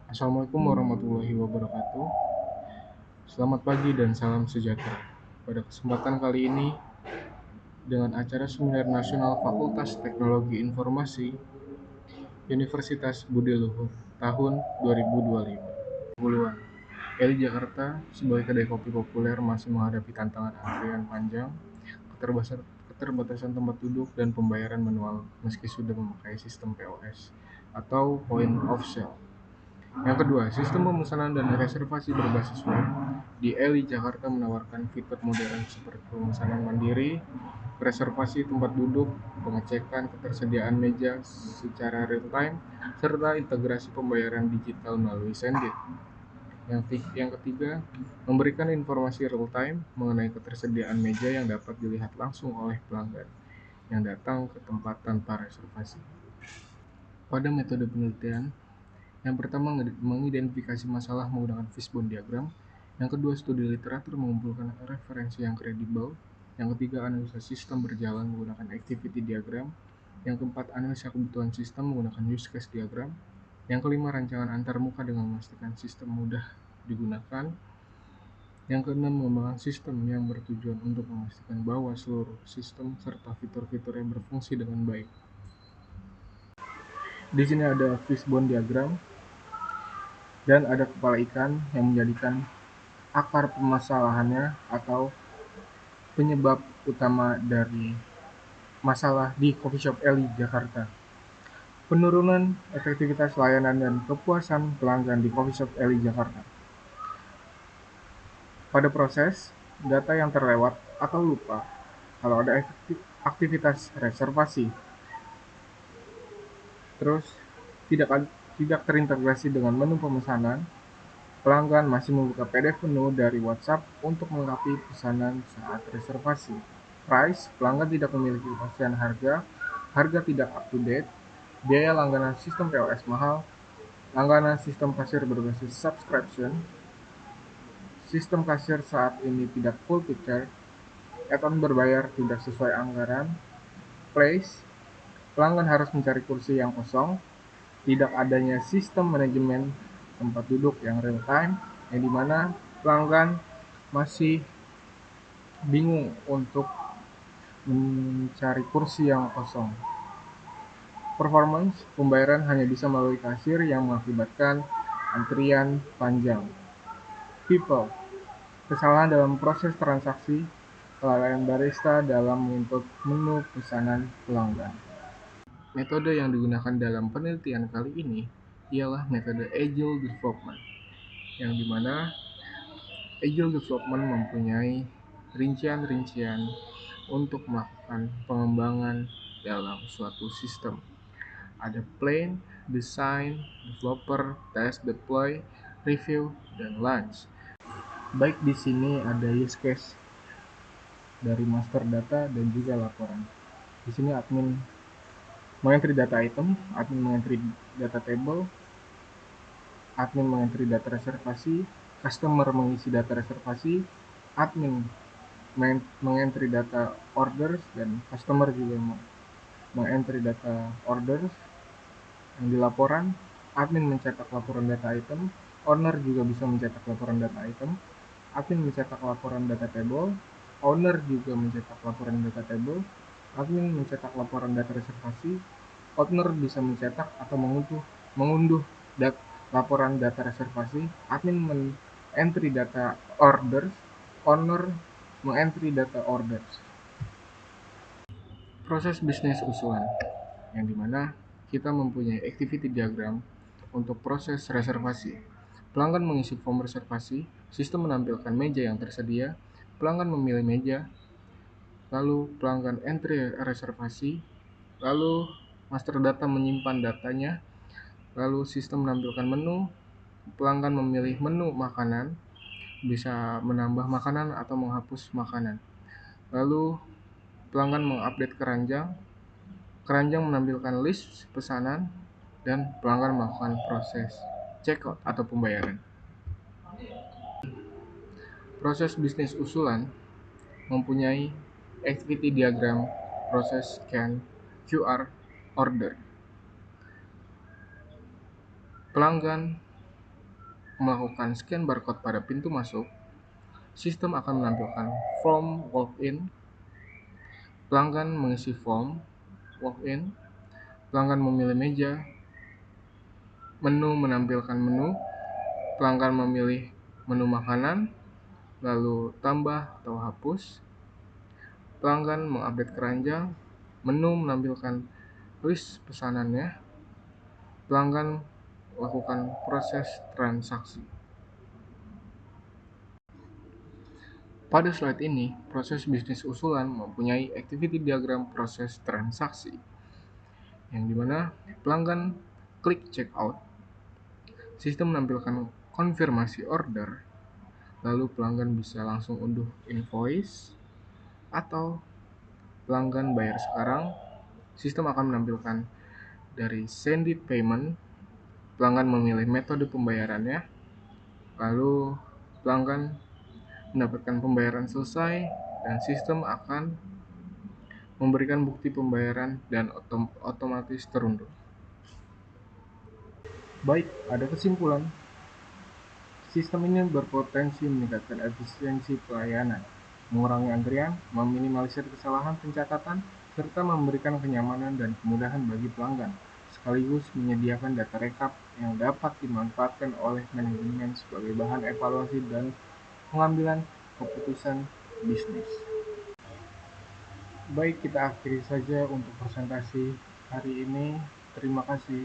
Assalamualaikum warahmatullahi wabarakatuh. Selamat pagi dan salam sejahtera. Pada kesempatan kali ini, dengan acara Seminar Nasional Fakultas Teknologi Informasi Universitas Budi Luhur tahun 2025. Puluhan. Eli Jakarta sebagai kedai kopi populer masih menghadapi tantangan antrian panjang, keterbatasan tempat duduk, dan pembayaran manual meski sudah memakai sistem POS atau Point of Sale. Yang kedua, sistem pemesanan dan reservasi berbasis web. Di Eli Jakarta menawarkan fitur modern seperti pemesanan mandiri, reservasi tempat duduk, pengecekan ketersediaan meja secara real time, serta integrasi pembayaran digital melalui Sendit. Yang ketiga, memberikan informasi real time mengenai ketersediaan meja yang dapat dilihat langsung oleh pelanggan yang datang ke tempat tanpa reservasi. Pada metode penelitian, yang pertama, mengidentifikasi masalah menggunakan fishbone diagram. Yang kedua, studi literatur mengumpulkan referensi yang kredibel. Yang ketiga, analisa sistem berjalan menggunakan activity diagram. Yang keempat, analisa kebutuhan sistem menggunakan use case diagram. Yang kelima, rancangan antarmuka dengan memastikan sistem mudah digunakan. Yang keenam, mengembangkan sistem yang bertujuan untuk memastikan bahwa seluruh sistem serta fitur-fiturnya berfungsi dengan baik. Di sini ada fishbone diagram dan ada kepala ikan yang menjadikan akar permasalahannya atau penyebab utama dari masalah di coffee shop Eli Jakarta. Penurunan efektivitas layanan dan kepuasan pelanggan di coffee shop Eli Jakarta. Pada proses, data yang terlewat atau lupa kalau ada aktivitas reservasi. Terus, tidak terintegrasi dengan menu pemesanan. Pelanggan masih membuka PDF menu dari WhatsApp untuk melengkapi pesanan saat reservasi. Price, pelanggan tidak memiliki kepastian harga, harga tidak up to date, biaya langganan sistem POS mahal, langganan sistem kasir berbasis subscription, sistem kasir saat ini tidak full picture, add-on berbayar tidak sesuai anggaran, place, pelanggan harus mencari kursi yang kosong, tidak adanya sistem manajemen tempat duduk yang real time, yang dimana pelanggan masih bingung untuk mencari kursi yang kosong. Performance, pembayaran hanya bisa melalui kasir yang mengakibatkan antrian panjang. People, kesalahan dalam proses transaksi, kelalaian barista dalam menginput menu pesanan pelanggan. Metode yang digunakan dalam penelitian kali ini ialah metode Agile Development, yang dimana Agile Development mempunyai rincian-rincian untuk melakukan pengembangan dalam suatu sistem. Ada plan, design, developer, test, deploy, review, dan launch. Baik di sini ada use case dari master data dan juga laporan. Di sini admin mengentry data item, admin mengentry data table, admin mengentry data reservasi, customer mengisi data reservasi, admin mengentry data orders, dan customer juga mengentry data orders. Yang di laporan, admin mencetak laporan data item, owner juga bisa mencetak laporan data item, admin mencetak laporan data table, owner juga mencetak laporan data table, admin mencetak laporan data reservasi, owner bisa mencetak atau mengunduh laporan data reservasi, admin mengentry data orders, owner mengentry data orders. Proses bisnis usulan, yang dimana kita mempunyai activity diagram untuk proses reservasi. Pelanggan mengisi form reservasi, sistem menampilkan meja yang tersedia, pelanggan memilih meja, lalu pelanggan entry reservasi, lalu master data menyimpan datanya, lalu sistem menampilkan menu, pelanggan memilih menu makanan, bisa menambah makanan atau menghapus makanan. Lalu pelanggan mengupdate keranjang menampilkan list pesanan, dan pelanggan melakukan proses checkout atau pembayaran. Proses bisnis usulan mempunyai activity diagram, proses scan, QR, order. Pelanggan melakukan scan barcode pada pintu masuk, sistem akan menampilkan form walk-in, pelanggan mengisi form walk-in, pelanggan memilih meja, menu menampilkan menu, pelanggan memilih menu makanan, lalu tambah atau hapus, pelanggan mengupdate keranjang, menu menampilkan list pesanannya, pelanggan lakukan proses transaksi. Pada slide ini, proses bisnis usulan mempunyai activity diagram proses transaksi, yang dimana pelanggan klik checkout, sistem menampilkan konfirmasi order, lalu pelanggan bisa langsung unduh invoice, atau pelanggan bayar sekarang, sistem akan menampilkan dari send it payment, pelanggan memilih metode pembayarannya, lalu pelanggan mendapatkan pembayaran selesai, dan sistem akan memberikan bukti pembayaran dan otomatis terunduh. Baik, ada kesimpulan. Sistem ini berpotensi meningkatkan efisiensi pelayanan, mengurangi antrian, meminimalisir kesalahan pencatatan, serta memberikan kenyamanan dan kemudahan bagi pelanggan, sekaligus menyediakan data rekap yang dapat dimanfaatkan oleh manajemen sebagai bahan evaluasi dan pengambilan keputusan bisnis. Baik, kita akhiri saja untuk presentasi hari ini. Terima kasih.